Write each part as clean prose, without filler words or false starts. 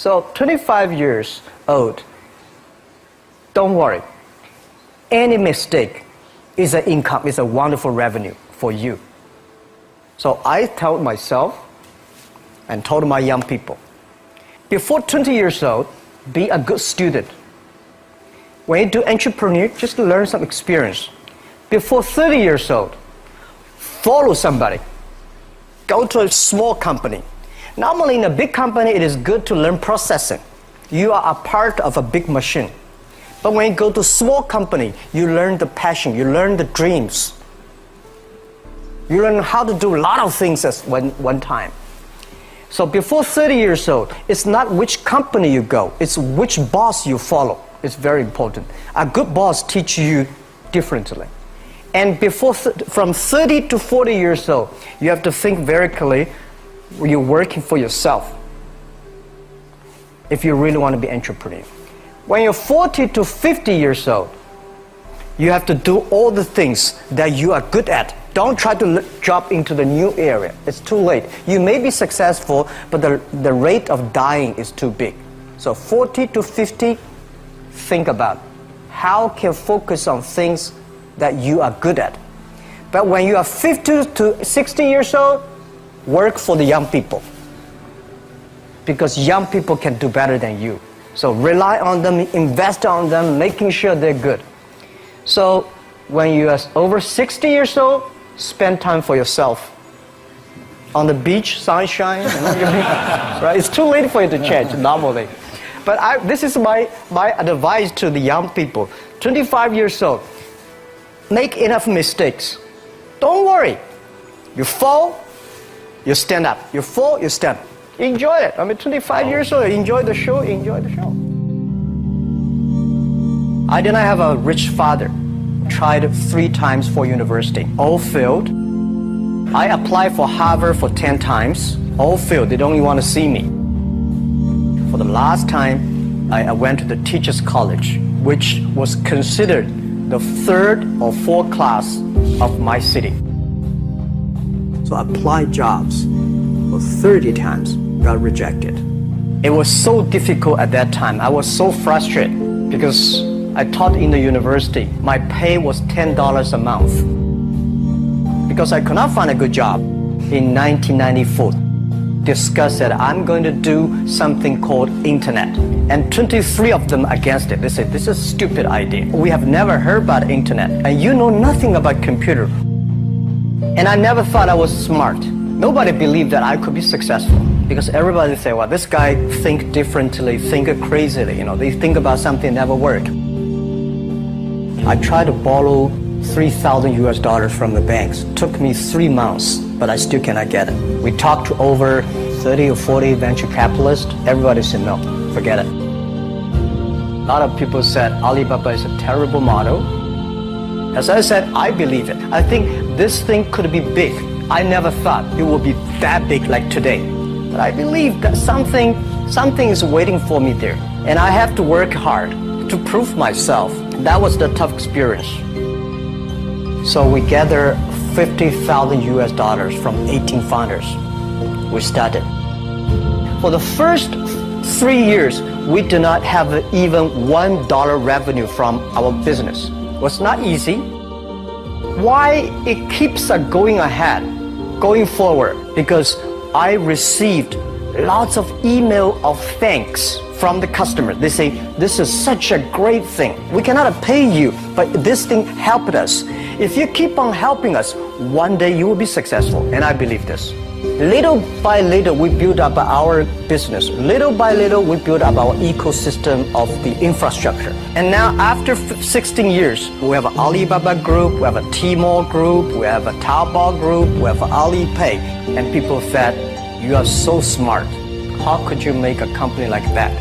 So 25 years old, don't worry. Any mistake is an income, is a wonderful revenue for you. So I told myself and told my young people, before 20 years old, be a good student. When you do entrepreneur, just learn some experience. Before 30 years old, follow somebody. Go to a small company. Normally in a big company, it is good to learn processing. You are a part of a big machine. But when you go to a small company, you learn the passion, you learn the dreams. You learn how to do a lot of things at one time. So before 30 years old, it's not which company you go, it's which boss you follow. It's very important. A good boss teaches you differently. And from 30 to 40 years old, you have to think very clearly, you're working for yourself if you really want to be an entrepreneur. When you're 40 to 50 years old, you have to do all the things that you are good at. Don't try to jump into the new area. It's too late. You may be successful, but the rate of dying is too big. So 40 to 50, think about how can focus on things that you are good at. But when you are 50 to 60 years old, work for the young people. Because young people can do better than you. So rely on them, invest on them, making sure they're good. So when you are over 60 years old, spend time for yourself. On the beach, sunshine, right? It's too late for you to change normally. But this is my advice to the young people. 25 years old, make enough mistakes. Don't worry. You fall, you stand up. You fall, you stand up. Enjoy it. 25 years old, enjoy the show, enjoy the show. I did not have a rich father. Tried 3 times for university, all failed. I applied for Harvard for 10 times, all failed. They don't even want to see me. For the last time, I went to the teachers' college, which was considered the 3rd or 4th class of my city. So I applied jobs for 30 times, got rejected. It was so difficult at that time. I was so frustrated because I taught in the university. My pay was $10 a month. Because I could not find a good job in 1994. Discussed that I'm going to do something called internet. And 23 of them against it. They said, this is a stupid idea. We have never heard about internet. And you know nothing about computer. And I never thought I was smart. Nobody believed that I could be successful. Because everybody say, well, this guy think differently, think crazily. They think about something never work. I tried to borrow $3,000 from the banks. Took me 3 months, but I still cannot get it. We talked to over 30 or 40 venture capitalists. Everybody said, no, forget it. A lot of people said Alibaba is a terrible model. As I said, I believe it. I think this thing could be big. I never thought it would be that big like today. But I believe that something is waiting for me there. And I have to work hard to prove myself. That was the tough experience. So we gathered $50,000 from 18 founders. We started. For the first 3 years, we did not have even $1 revenue from our business. It was not easy. Why it keeps us going ahead, going forward? Because I received lots of email of thanks from the customer. They say, this is such a great thing. We cannot pay you, but this thing helped us. If you keep on helping us, one day you will be successful. And I believe this. Little by little, we build up our business. Little by little, we build up our ecosystem of the infrastructure. And now, after 16 years, we have an Alibaba group, we have a Tmall group, we have a Taobao group, we have Alipay. And people said, you are so smart. How could you make a company like that?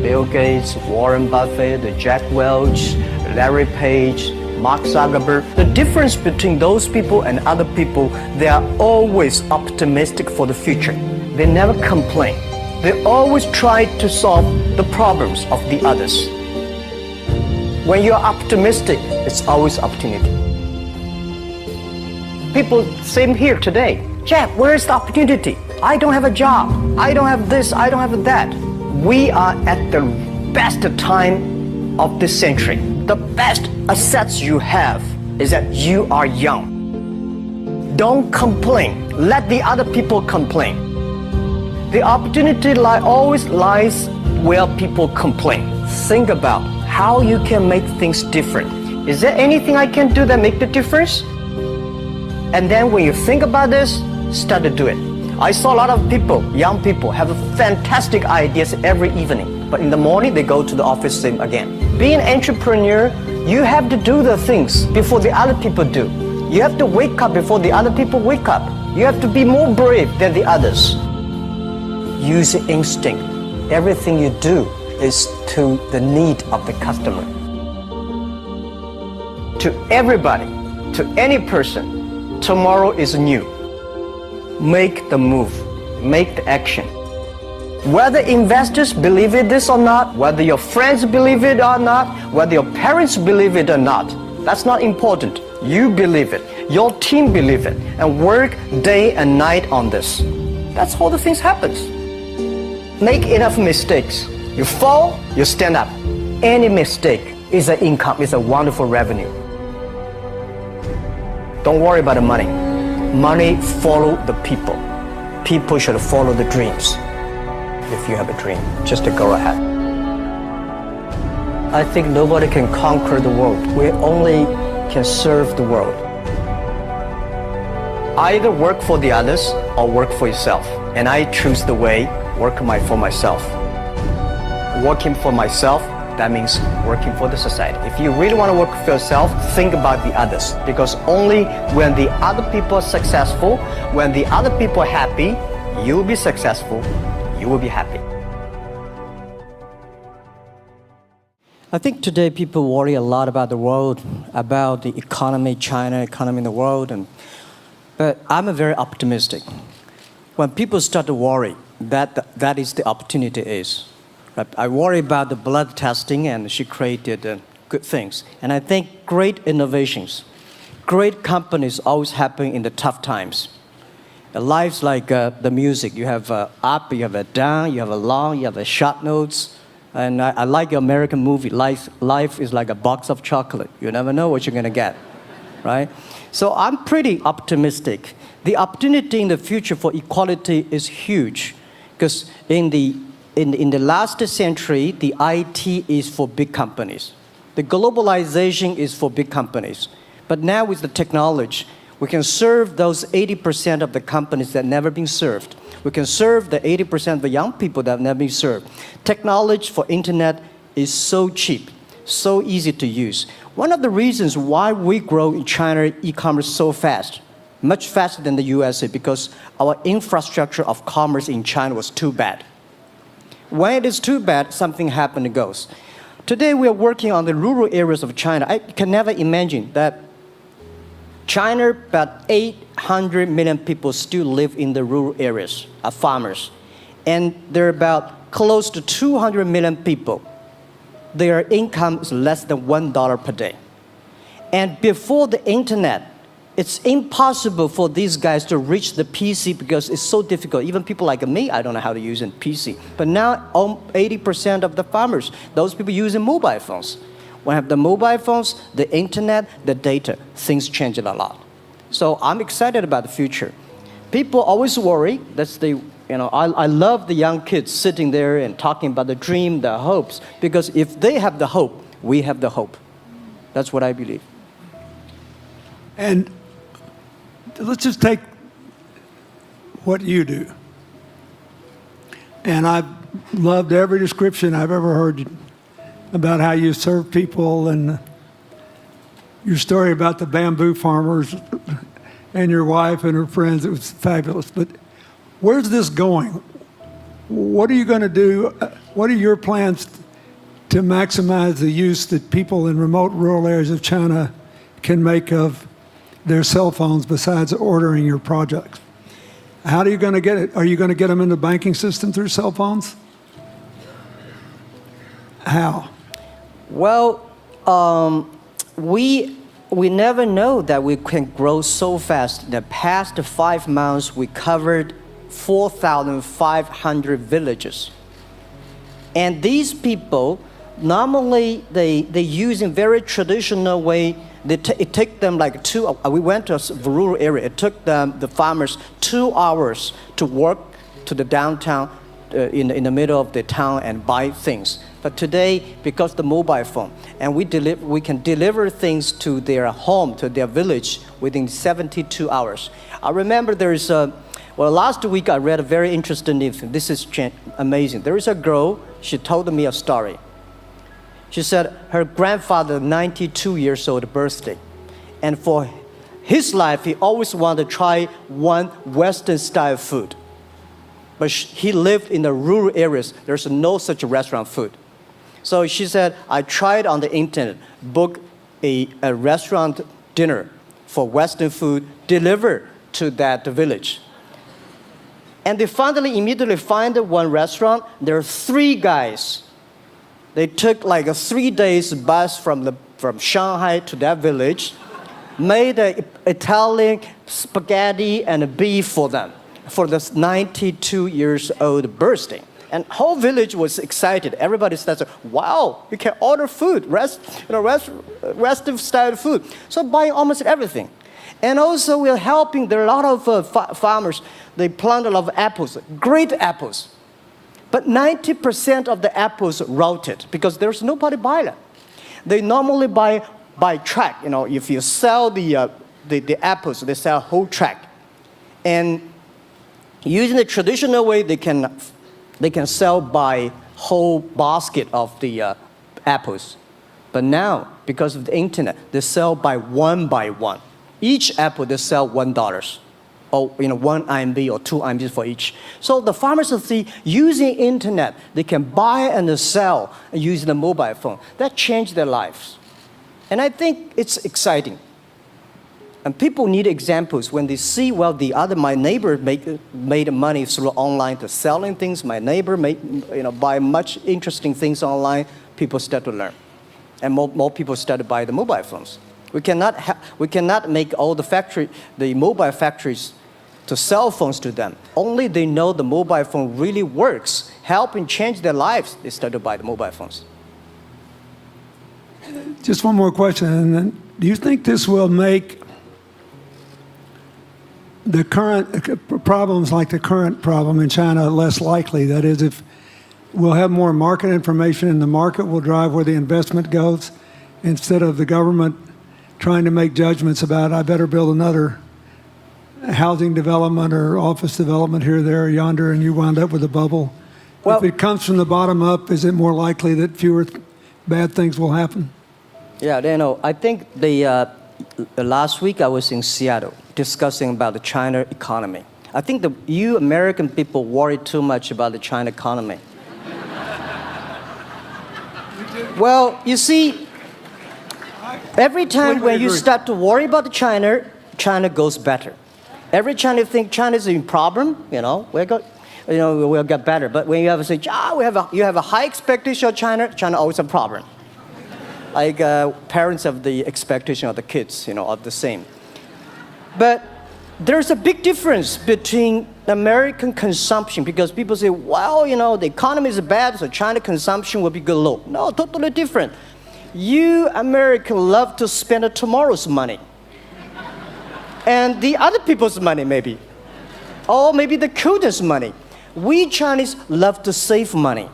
Bill Gates, Warren Buffett, Jack Welch, Larry Page, Mark Zuckerberg. The difference between those people and other people, they are always optimistic for the future. They never complain. They always try to solve the problems of the others. When you're optimistic, it's always opportunity. People, same here today. Jeff, where is the opportunity? I don't have a job. I don't have this. I don't have that. We are at the best time of this century. The best assets you have is that you are young. Don't complain. Let the other people complain. The opportunity always lies where people complain. Think about how you can make things different. Is there anything I can do that make the difference? And then when you think about this, start to do it. I saw a lot of people, young people, have fantastic ideas every evening. But in the morning, they go to the office same again. Being an entrepreneur, you have to do the things before the other people do. You have to wake up before the other people wake up. You have to be more brave than the others. Use your instinct. Everything you do is to the need of the customer. To everybody, to any person, tomorrow is new. Make the move, make the action. Whether investors believe it this or not, whether your friends believe it or not, whether your parents believe it or not, that's not important. You believe it, your team believe it, and work day and night on this. That's how the things happens. Make enough mistakes. You fall, you stand up. Any mistake is an income, is a wonderful revenue. Don't worry about the money. Money follow the people. People should follow the dreams. If you have a dream, just to go ahead. I think nobody can conquer the world. We only can serve the world. Either work for the others or work for yourself. And I choose the way, work for myself. Working for myself, that means working for the society. If you really want to work for yourself, think about the others. Because only when the other people are successful, when the other people are happy, you'll be successful, you will be happy. I think today people worry a lot about the world, about the economy, China, economy in the world. But I'm very optimistic. When people start to worry, that is the opportunity is. I worry about the blood testing, and she created good things. And I think great innovations, great companies always happen in the tough times. Life's like the music. You have up, you have a down, you have a long, you have a short notes. And I like your American movie. Life is like a box of chocolate. You never know what you're going to get, right? So I'm pretty optimistic. The opportunity in the future for equality is huge, because in the last century, the IT is for big companies. The globalization is for big companies. But now with the technology, we can serve those 80% of the companies that never been served. We can serve the 80% of the young people that have never been served. Technology for internet is so cheap, so easy to use. One of the reasons why we grow in China e-commerce so fast, much faster than the USA, because our infrastructure of commerce in China was too bad. When it is too bad, something happens and goes. Today we are working on the rural areas of China. I can never imagine that China, about 800 million people still live in the rural areas, are farmers. And there are about close to 200 million people. Their income is less than $1 per day. And before the internet, it's impossible for these guys to reach the PC because it's so difficult. Even people like me, I don't know how to use a PC. But now 80% of the farmers, those people using mobile phones. When you have the mobile phones, the internet, the data, things change a lot. So I'm excited about the future. People always worry. I love the young kids sitting there and talking about the dream, the hopes, because if they have the hope, we have the hope. That's what I believe. And let's just take what you do. And I've loved every description I've ever heard about how you serve people, and your story about the bamboo farmers and your wife and her friends. It was fabulous. But where's this going? What are you going to do? What are your plans to maximize the use that people in remote rural areas of China can make of their cell phones besides ordering your products? How are you going to get it? Are you going to get them in the banking system through cell phones? How? Well, we never know that we can grow so fast. In the past 5 months, we covered 4,500 villages. And these people, normally they use in very traditional way. It took them like we went to a rural area. It took the farmers 2 hours to walk to the downtown in the middle of the town and buy things. But today, because the mobile phone, and we can deliver things to their home, to their village within 72 hours. I remember last week I read a very interesting news. This is amazing. There is a girl, she told me a story. She said her grandfather, 92 years old birthday. And for his life, he always wanted to try one Western style food. But he lived in the rural areas. There's no such restaurant food. So she said, I tried on the internet, book a restaurant dinner for Western food, delivered to that village. And they finally immediately find one restaurant. There are 3 guys. They took like a 3 days bus from Shanghai to that village, made an Italian spaghetti and beef for them for this 92 years old birthday. And whole village was excited. Everybody said, wow, you can order food, Western style food. So buying almost everything. And also we're helping, there are a lot of farmers, they plant a lot of apples, great apples. But 90% of the apples rotted because there's nobody buy them. They normally buy by track. If you sell the apples, they sell whole track. And using the traditional way, they can sell by whole basket of the apples. But now, because of the internet, they sell by one. Each apple, they sell $1. Or 1 RMB or 2 RMB for each. So the farmers see using internet, they can buy and sell using the mobile phone. That changed their lives. And I think it's exciting. And people need examples when they see, my neighbor made money through online to selling things. My neighbor buy much interesting things online. People start to learn. And more people start to buy the mobile phones. We cannot make all the mobile factories to sell phones to them. Only they know the mobile phone really works, helping change their lives, they start to buy the mobile phones. Just one more question. And then, do you think this will make the current problems like the current problem in China less likely? That is, if we'll have more market information and the market will drive where the investment goes instead of the government trying to make judgments about, I better build another housing development or office development here, there, or yonder, and you wind up with a bubble. If it comes from the bottom up, is it more likely that fewer bad things will happen? Yeah, I think last week I was in Seattle discussing about the China economy. I think you American people worry too much about the China economy. Well, you see, every time when you start to worry about China goes better. Every time you think China is in problem, we'll get better. But when you have to say, you have a high expectation of China always a problem. Like parents have the expectation of the kids, are the same. But there's a big difference between American consumption because people say, the economy is bad, so China consumption will be good low. No, totally different. You Americans love to spend tomorrow's money. And the other people's money, maybe. Or maybe the children's money. We Chinese love to save money.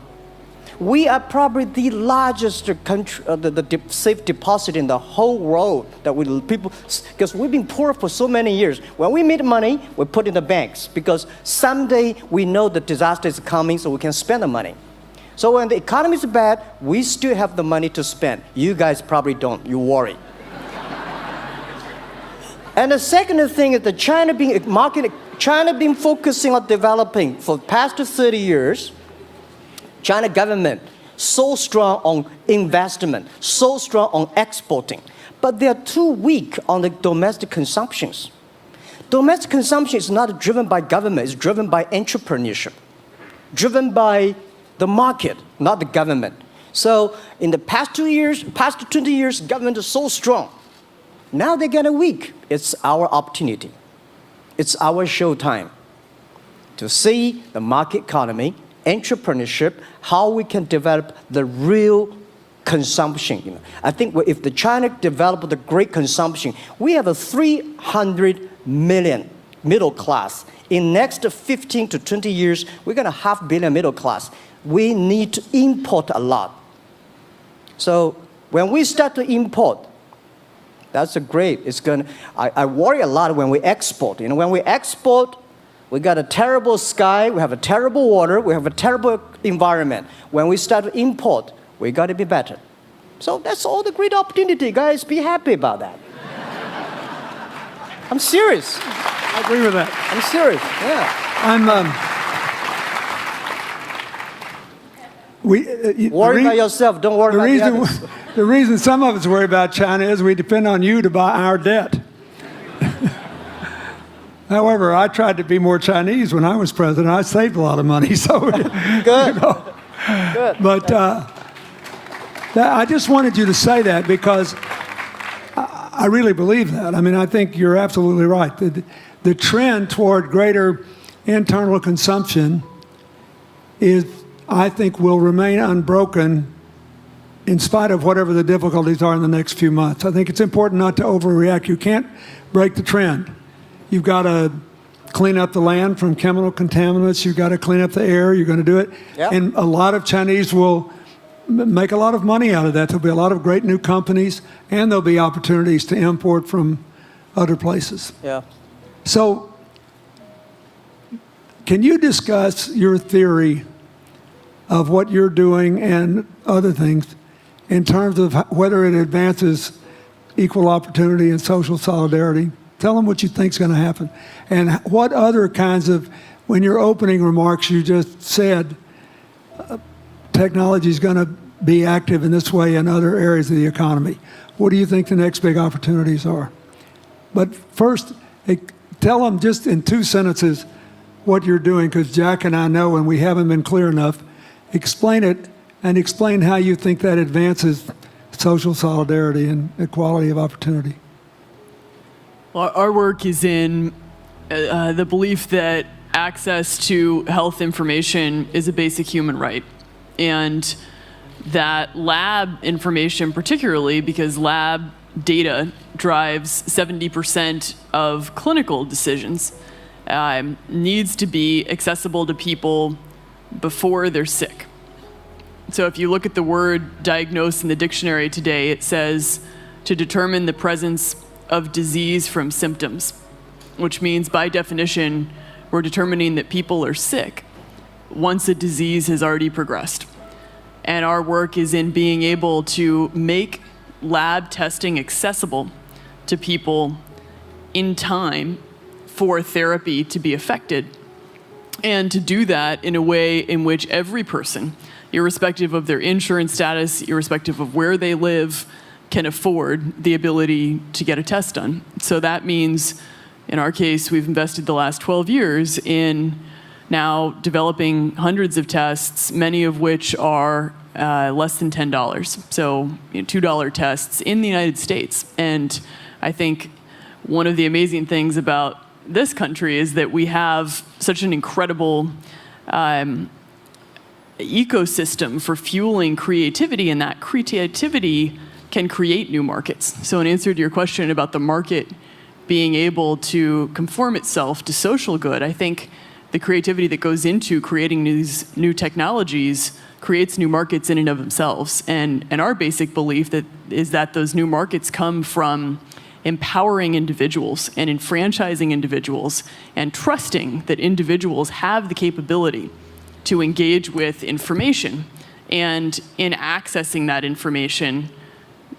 We are probably the largest country, the safe deposit in the whole world because we've been poor for so many years. When we make money, we put in the banks because someday we know the disaster is coming, so we can spend the money. So when the economy is bad, we still have the money to spend. You guys probably don't. You worry. And the second thing is that China been focusing on developing for the past 30 years. China government so strong on investment, so strong on exporting, but they are too weak on the domestic consumptions. Domestic consumption is not driven by government, it's driven by entrepreneurship, driven by the market, not the government. So in the past 20 years, government is so strong. Now they're getting weak. It's our opportunity. It's our showtime. to see the market economy, entrepreneurship, how we can develop the real consumption. I think if the China developed the great consumption, we have a 300 million middle class. In next 15 to 20 years, we're going to have 500 million middle class. We need to import a lot. So when we start to import, that's a great. I worry a lot when we export. When we export, we got a terrible sky, we have a terrible water, we have a terrible environment. When we start to import, we got to be better. So that's all the great opportunity, guys. Be happy about that. I'm serious. I agree with that. I'm serious. Yeah. Worry about yourself. Don't worry about the others. The reason some of us worry about China is we depend on you to buy our debt. However, I tried to be more Chinese when I was president. I saved a lot of money. So good. Good. But I just wanted you to say that because I really believe that. I mean, I think you're absolutely right. The trend toward greater internal consumption I think, will remain unbroken in spite of whatever the difficulties are in the next few months. I think it's important not to overreact. You can't break the trend. You've got to clean up the land from chemical contaminants. You've got to clean up the air. You're going to do it. Yep. And a lot of Chinese will make a lot of money out of that. There'll be a lot of great new companies, and there'll be opportunities to import from other places. Yeah. So can you discuss your theory of what you're doing and other things in terms of whether it advances equal opportunity and social solidarity? Tell them what you think is going to happen. And what other kinds of, when your opening remarks, you just said technology is going to be active in this way in other areas of the economy. What do you think the next big opportunities are? But first, tell them just in 2 sentences what you're doing, because Jack and I know, and we haven't been clear enough. Explain it, and explain how you think that advances social solidarity and equality of opportunity. Well, our work is in the belief that access to health information is a basic human right. And that lab information, particularly because lab data drives 70% of clinical decisions, needs to be accessible to people before they're sick. So if you look at the word diagnose in the dictionary today, it says to determine the presence of disease from symptoms, which means by definition, we're determining that people are sick once a disease has already progressed. And our work is in being able to make lab testing accessible to people in time for therapy to be effected, and to do that in a way in which every person, irrespective of their insurance status, irrespective of where they live, can afford the ability to get a test done. So that means, in our case, we've invested the last 12 years in now developing hundreds of tests, many of which are less than $10. So $2 tests in the United States. And I think one of the amazing things about this country is that we have such an incredible ecosystem for fueling creativity, and that creativity can create new markets. So in answer to your question about the market being able to conform itself to social good, I think the creativity that goes into creating these new technologies creates new markets in and of themselves. And our basic belief is that those new markets come from empowering individuals and enfranchising individuals and trusting that individuals have the capability to engage with information, and in accessing that information,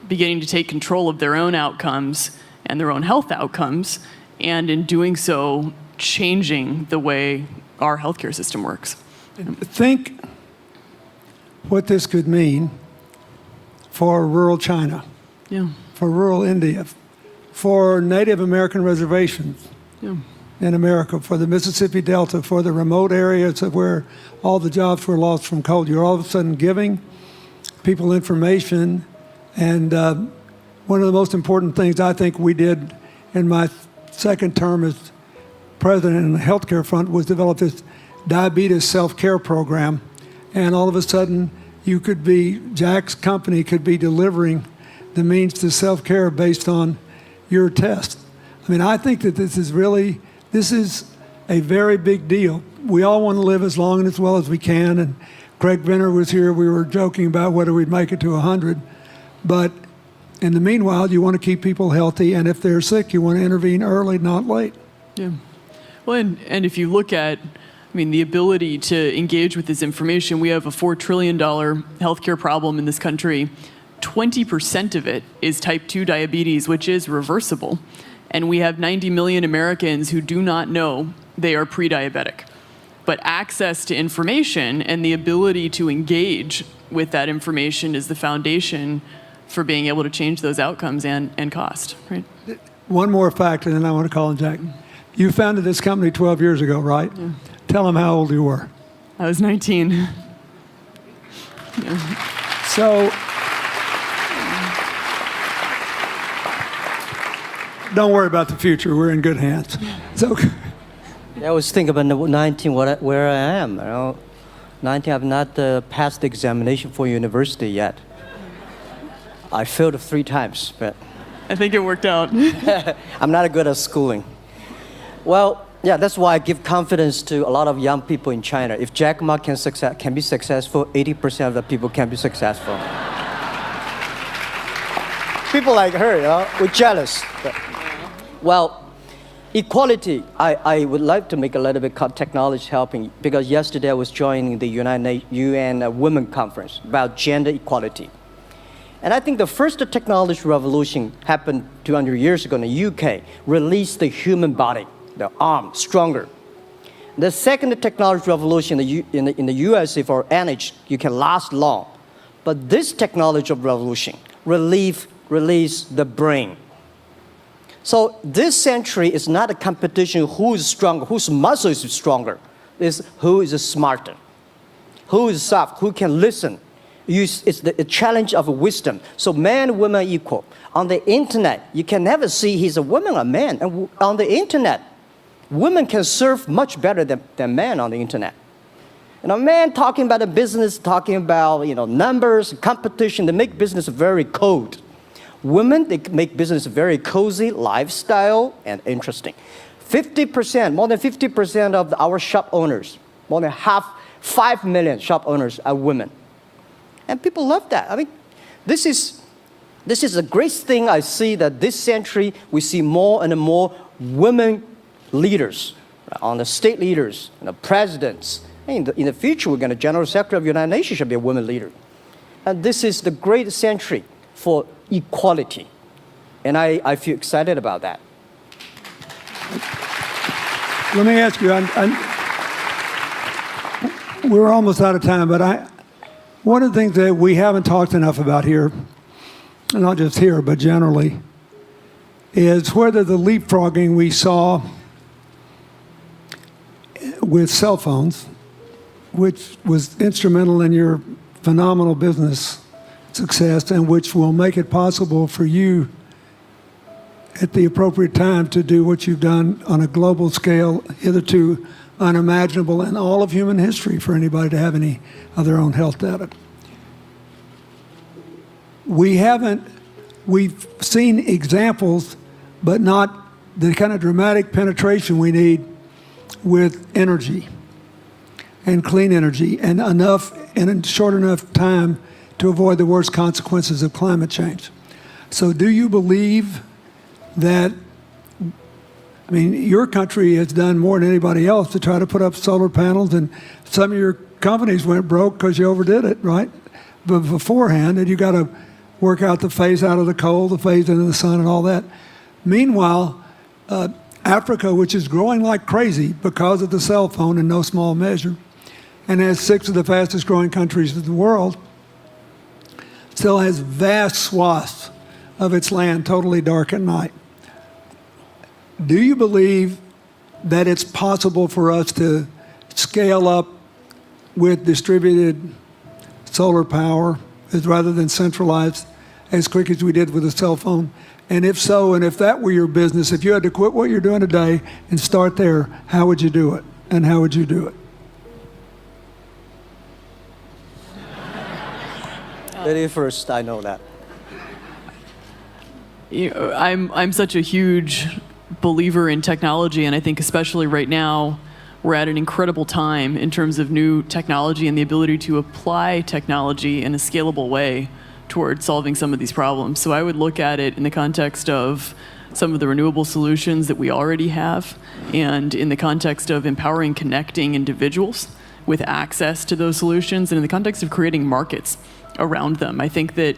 beginning to take control of their own outcomes and their own health outcomes, and in doing so, changing the way our healthcare system works. Think what this could mean for rural China, for rural India, for Native American reservations in America, for the Mississippi Delta, for the remote areas of where all the jobs were lost from coal. You're all of a sudden giving people information. And one of the most important things I think we did in my second term as president in the healthcare front, was develop this diabetes self-care program. And all of a sudden, Jack's company could be delivering the means to self-care based on your test. I mean, I think that this is a very big deal. We all want to live as long and as well as we can. And Craig Venner was here. We were joking about whether we'd make it to 100. But in the meanwhile, you want to keep people healthy. And if they're sick, you want to intervene early, not late. Yeah. Well, and if you look at, the ability to engage with this information, we have a $4 trillion healthcare problem in this country. 20% of it is type 2 diabetes, which is reversible. And we have 90 million Americans who do not know they are pre-diabetic. But access to information and the ability to engage with that information is the foundation for being able to change those outcomes and cost, right? One more fact, and then I want to call on Jack. You founded this company 12 years ago, right? Yeah. Tell them how old you were. I was 19. Yeah. So, don't worry about the future. We're in good hands. So, I was thinking about 19, where I am. 19, I've not passed the examination for university yet. I failed 3 times, but I think it worked out. I'm not good at schooling. Well, yeah, that's why I give confidence to a lot of young people in China. If Jack Ma can be successful, 80% of the people can be successful. People like her, we're jealous. Well, equality, I would like to make a little bit of technology helping, because yesterday I was joining the UN Women Conference about gender equality. And I think the first technology revolution happened 200 years ago in the UK, released the human body, the arm, stronger. The second technology revolution in the USA for energy, you can last long. But this technology revolution release the brain. So this century is not a competition who is stronger, whose muscle is stronger. It's who is smarter, who is soft, who can listen. It's the challenge of wisdom. So man and woman are equal. On the internet, you can never see he's a woman or a man. And on the internet, women can serve much better than men on the internet. Men talking about the business, talking about numbers, competition, they make business very cold. Women, they make business very cozy, lifestyle, and interesting. 50%, more than 50% of our shop owners, more than 5 million shop owners are women. And people love that. This is a great thing. I see that this century, we see more and more women leaders, on the state leaders, the presidents. In the future, we're going to General Secretary of the United Nations should be a woman leader. And this is the great century for equality. And I feel excited about that. Let me ask you, we're almost out of time, but one of the things that we haven't talked enough about here, and not just here, but generally, is whether the leapfrogging we saw with cell phones, which was instrumental in your phenomenal business success and which will make it possible for you at the appropriate time to do what you've done on a global scale, hitherto unimaginable in all of human history for anybody to have any of their own health data. We've seen examples, but not the kind of dramatic penetration we need with energy and clean energy and in short enough time to avoid the worst consequences of climate change. So do you believe that, your country has done more than anybody else to try to put up solar panels, and some of your companies went broke because you overdid it, right? But beforehand, and you got to work out the phase out of the coal, the phase into the sun and all that. Meanwhile, Africa, which is growing like crazy because of the cell phone in no small measure, and has 6 of the fastest growing countries in the world, still has vast swaths of its land totally dark at night. Do you believe that it's possible for us to scale up with distributed solar power rather than centralized as quick as we did with the cell phone? And if so, and if that were your business, if you had to quit what you're doing today and start there, how would you do it? And how would you do it? Very first, I know that. I'm such a huge believer in technology, and I think especially right now, we're at an incredible time in terms of new technology and the ability to apply technology in a scalable way towards solving some of these problems. So I would look at it in the context of some of the renewable solutions that we already have, and in the context of empowering, connecting individuals with access to those solutions, and in the context of creating markets around them. I think that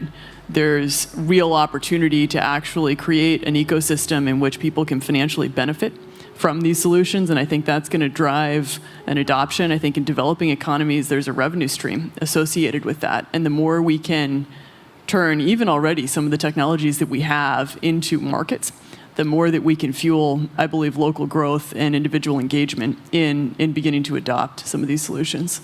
there's real opportunity to actually create an ecosystem in which people can financially benefit from these solutions, and I think that's going to drive an adoption. I think in developing economies, there's a revenue stream associated with that, and the more we can turn even already some of the technologies that we have into markets, the more that we can fuel, I believe, local growth and individual engagement in beginning to adopt some of these solutions.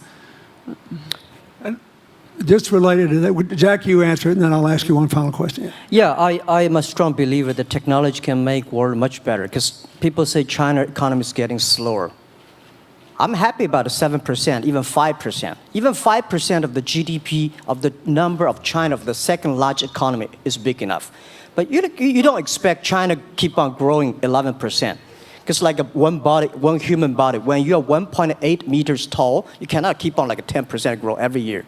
Just related to that, Jack, you answer it, and then I'll ask you one final question. Yeah, I am a strong believer that technology can make world much better, because people say China economy is getting slower. I'm happy about the 7%, even 5%. Even 5% of the GDP of the number of China, of the second largest economy, is big enough. But you don't expect China to keep on growing 11%. Because like one human body, when you're 1.8 meters tall, you cannot keep on like a 10% grow every year.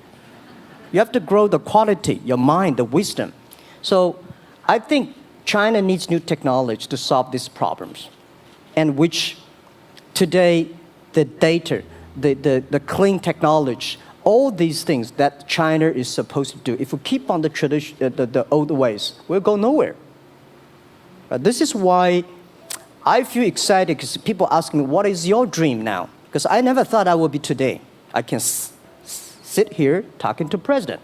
You have to grow the quality, your mind, the wisdom. So I think China needs new technology to solve these problems, and which today the data, the clean technology, all these things that China is supposed to do, if we keep on the tradition, the old ways, we'll go nowhere. This is why I feel excited, because people ask me, what is your dream now? Because I never thought I would be today. I can sit here talking to president.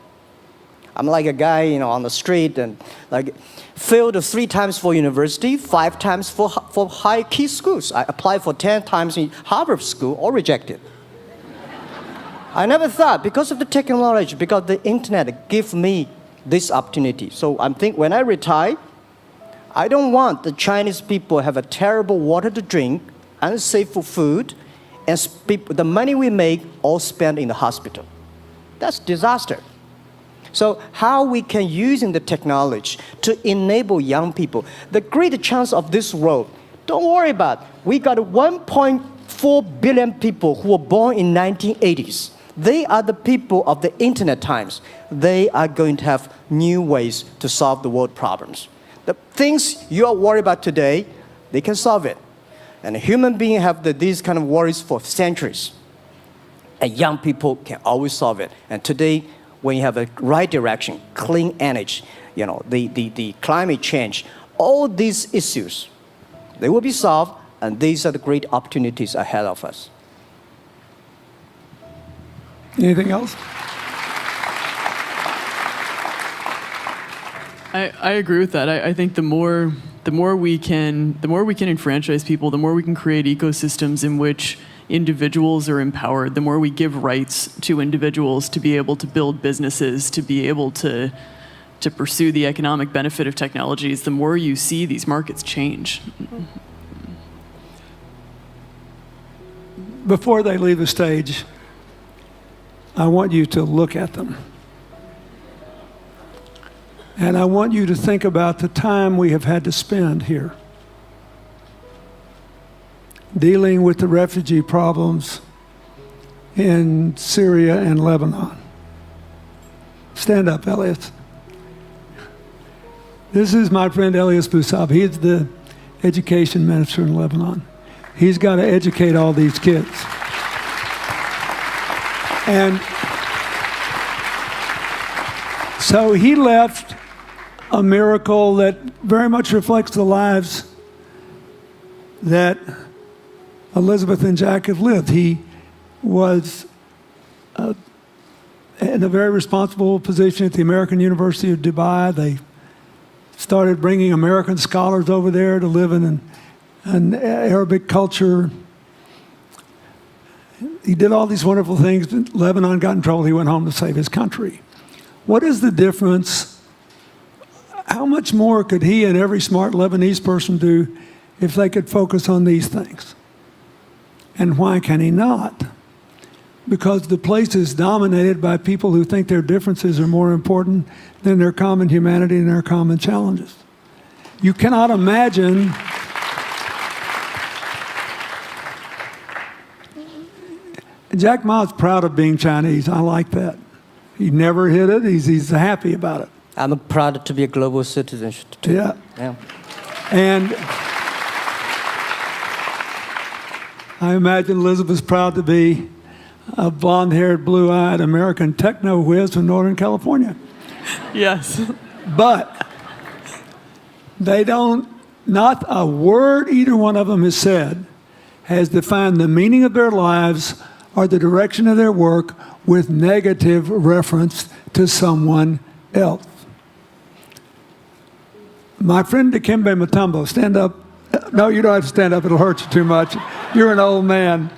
I'm like a guy, on the street, and like failed 3 times for university, 5 times for high key schools. I applied for 10 times in Harvard school, all rejected. I never thought, because of the technology, because the internet gave me this opportunity. So I'm thinking, when I retire, I don't want the Chinese people have a terrible water to drink, unsafe for food, and the money we make all spent in the hospital. That's disaster. So how we can use the technology to enable young people, the great chance of this world, don't worry about it. We got 1.4 billion people who were born in 1980s. They are the people of the internet times. They are going to have new ways to solve the world problems. The things you are worried about today, they can solve it. And human beings have these kind of worries for centuries. And young people can always solve it. And today, when you have a right direction, clean energy, the climate change, all these issues, they will be solved, and these are the great opportunities ahead of us. Anything else? I agree with that. I think the more we can enfranchise people, the more we can create ecosystems in which individuals are empowered, the more we give rights to individuals to be able to build businesses, to be able to pursue the economic benefit of technologies, the more you see these markets change. Before they leave the stage, I want you to look at them. And I want you to think about the time we have had to spend here dealing with the refugee problems in Syria and Lebanon. Stand up, Elias. This is my friend Elias Bousab. He is the education minister in Lebanon. He's got to educate all these kids. And so he left a miracle that very much reflects the lives that Elizabeth and Jack have lived. He was in a very responsible position at the American University of Dubai. They started bringing American scholars over there to live in an Arabic culture. He did all these wonderful things. Lebanon got in trouble. He went home to save his country. What is the difference? How much more could he and every smart Lebanese person do if they could focus on these things? And why can he not? Because the place is dominated by people who think their differences are more important than their common humanity and their common challenges. You cannot imagine Jack Ma's proud of being Chinese. I like that. He never hid it. He's happy about it. I'm proud to be a global citizen too. Yeah. Yeah. And I imagine Elizabeth's proud to be a blonde-haired, blue-eyed American techno whiz from Northern California. Yes. But they don't, not a word either one of them has said has defined the meaning of their lives or the direction of their work with negative reference to someone else. My friend Dikembe Mutombo, stand up. No, you don't have to stand up. It'll hurt you too much. You're an old man.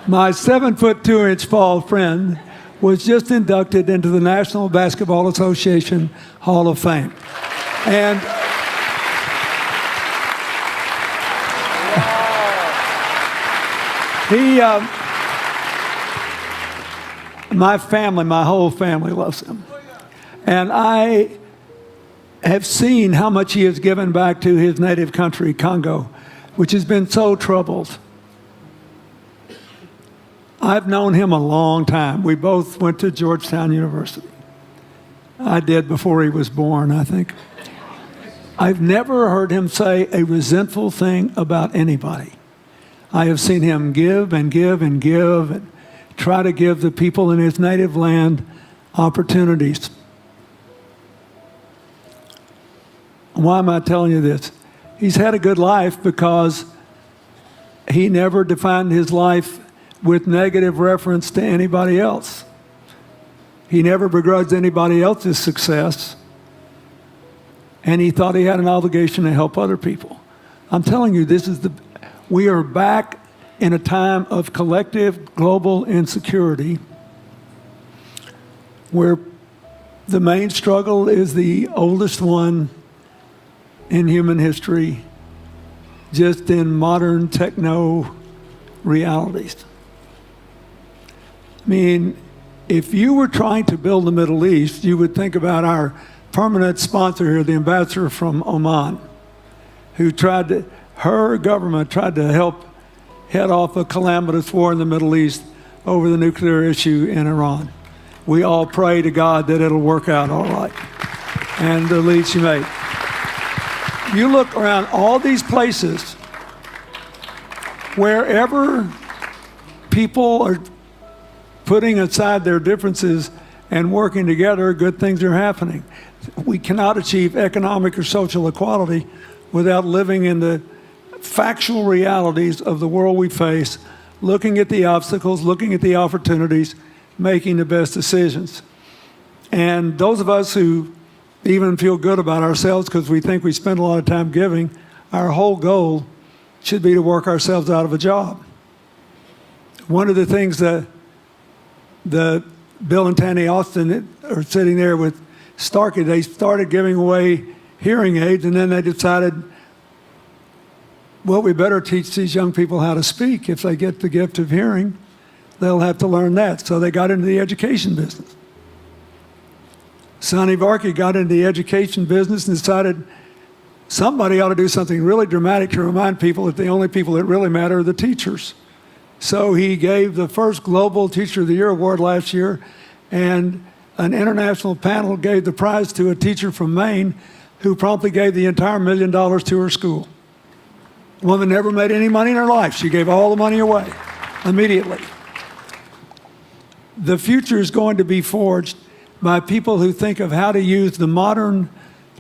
My 7'2" tall friend was just inducted into the National Basketball Association Hall of Fame. And my whole family loves him. And I have seen how much he has given back to his native country, Congo, which has been so troubled. I've known him a long time. We both went to Georgetown University. I did before he was born, I think. I've never heard him say a resentful thing about anybody. I have seen him give and give and give and try to give the people in his native land opportunities. Why am I telling you this? He's had a good life because he never defined his life with negative reference to anybody else. He never begrudged anybody else's success, and he thought he had an obligation to help other people. I'm telling you, we are back in a time of collective global insecurity where the main struggle is the oldest one in human history, just in modern techno realities. I mean, if you were trying to build the Middle East, you would think about our permanent sponsor here, the ambassador from Oman, who her government tried to help head off a calamitous war in the Middle East over the nuclear issue in Iran. We all pray to God that it'll work out all right. And the lead she made. You look around all these places, wherever people are putting aside their differences and working together, good things are happening. We cannot achieve economic or social equality without living in the factual realities of the world we face, looking at the obstacles, looking at the opportunities, making the best decisions. And those of us who even feel good about ourselves because we think we spend a lot of time giving, our whole goal should be to work ourselves out of a job. One of the things that Bill and Tanny Austin are sitting there with Starkey, they started giving away hearing aids, and then they decided, well, we better teach these young people how to speak. If they get the gift of hearing, they'll have to learn that. So they got into the education business. Sonny Varkey got into the education business and decided somebody ought to do something really dramatic to remind people that the only people that really matter are the teachers. So he gave the first Global Teacher of the Year award last year, and an international panel gave the prize to a teacher from Maine who promptly gave the entire $1 million to her school. The woman never made any money in her life. She gave all the money away immediately. The future is going to be forged by people who think of how to use the modern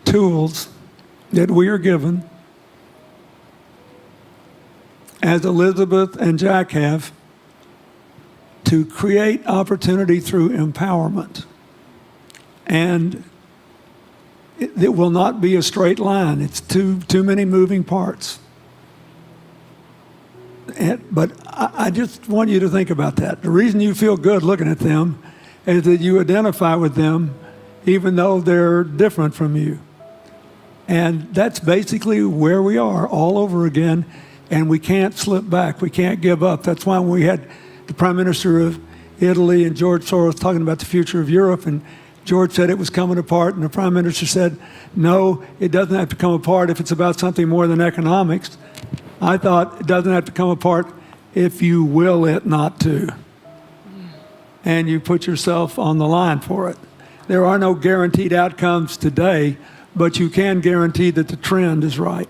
tools that we are given, as Elizabeth and Jack have, to create opportunity through empowerment. And it will not be a straight line. It's too many moving parts. But I just want you to think about that. The reason you feel good looking at them is that you identify with them even though they're different from you. And that's basically where we are all over again, and we can't slip back. We can't give up. That's why when we had the Prime Minister of Italy and George Soros talking about the future of Europe, and George said it was coming apart, and the Prime Minister said, no, it doesn't have to come apart if it's about something more than economics. I thought it doesn't have to come apart if you will it not to. And you put yourself on the line for it. There are no guaranteed outcomes today, but you can guarantee that the trend is right.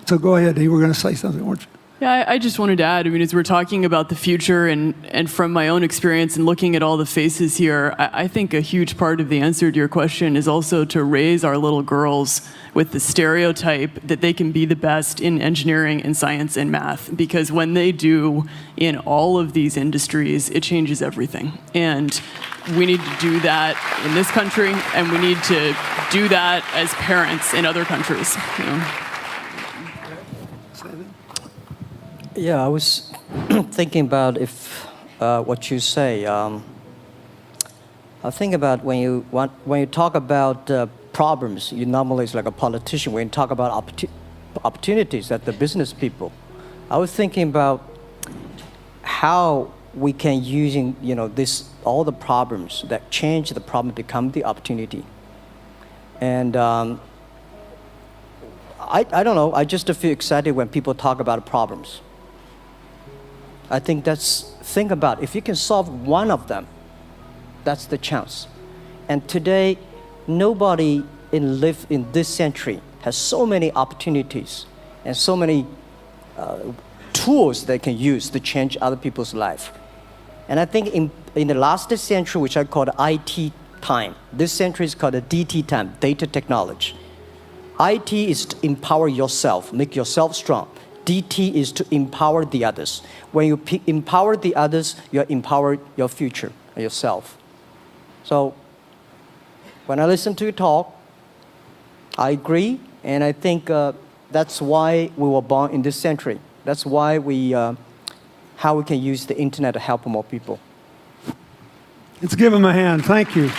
So go ahead, you were going to say something, weren't you? Yeah, I just wanted to add, I mean, as we're talking about the future and from my own experience and looking at all the faces here, I think a huge part of the answer to your question is also to raise our little girls with the stereotype that they can be the best in engineering and science and math, because when they do in all of these industries, it changes everything. And we need to do that in this country, and we need to do that as parents in other countries. You know? Yeah, I was thinking about if what you say. I think about when you talk about problems, you normally it's like a politician. When you talk about opportunities at the business people, I was thinking about how we can using this all the problems that change the problem become the opportunity. And I don't know. I just feel excited when people talk about problems. I think think about if you can solve one of them, that's the chance. And today, nobody live in this century has so many opportunities and so many tools they can use to change other people's life. And I think in the last century, which I call the IT time, this century is called the DT time, data technology. IT is to empower yourself, make yourself strong. DT is to empower the others. When you empower the others, you empower your future, yourself. So when I listen to you talk, I agree, and I think that's why we were born in this century. That's why how we can use the internet to help more people. Let's give him a hand. Thank you.